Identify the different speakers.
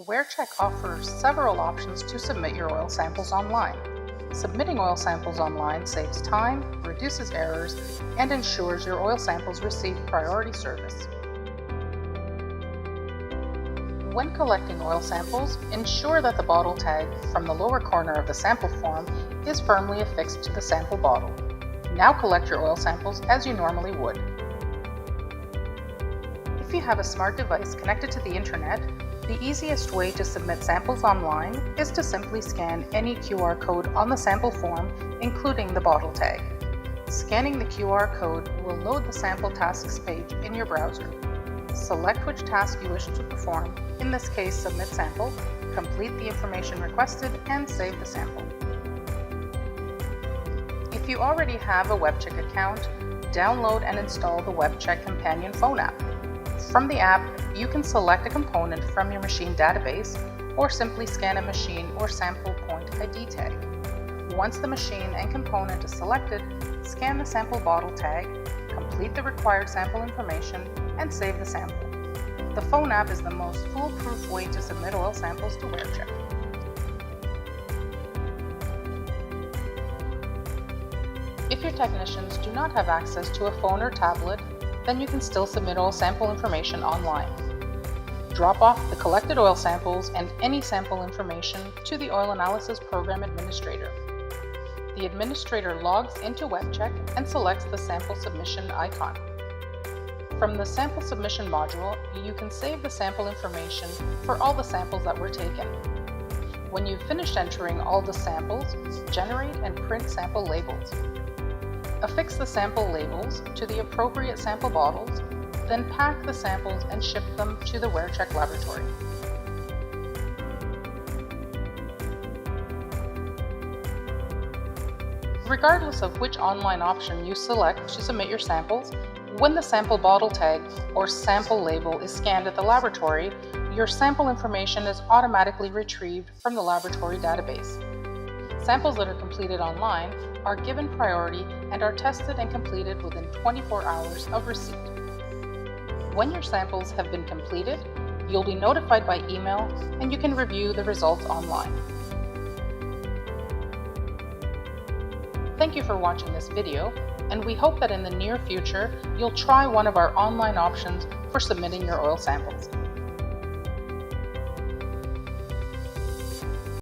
Speaker 1: WearCheck offers several options to submit your oil samples online. Submitting oil samples online saves time, reduces errors, and ensures your oil samples receive priority service. When collecting oil samples, ensure that the bottle tag from the lower corner of the sample form is firmly affixed to the sample bottle. Now collect your oil samples as you normally would. If you have a smart device connected to the internet, the easiest way to submit samples online is to simply scan any QR code on the sample form, including the bottle tag. Scanning the QR code will load the sample tasks page in your browser. Select which task you wish to perform, in this case submit sample, complete the information requested, and save the sample. If you already have a WearCheck account, download and install the WearCheck companion phone app. From the app, you can select a component from your machine database or simply scan a machine or sample point ID tag. Once the machine and component is selected, scan the sample bottle tag, complete the required sample information, and save the sample. The phone app is the most foolproof way to submit oil samples to WearCheck. If your technicians do not have access to a phone or tablet, then you can still submit oil sample information online. Drop off the collected oil samples and any sample information to the Oil Analysis Program Administrator. The administrator logs into WearCheck and selects the sample submission icon. From the sample submission module, you can save the sample information for all the samples that were taken. When you've finished entering all the samples, generate and print sample labels. Affix the sample labels to the appropriate sample bottles, then pack the samples and ship them to the WearCheck laboratory. Regardless of which online option you select to submit your samples, when the sample bottle tag or sample label is scanned at the laboratory, your sample information is automatically retrieved from the laboratory database. Samples that are completed online are given priority and are tested and completed within 24 hours of receipt. When your samples have been completed, you'll be notified by email and you can review the results online. Thank you for watching this video, and we hope that in the near future you'll try one of our online options for submitting your oil samples.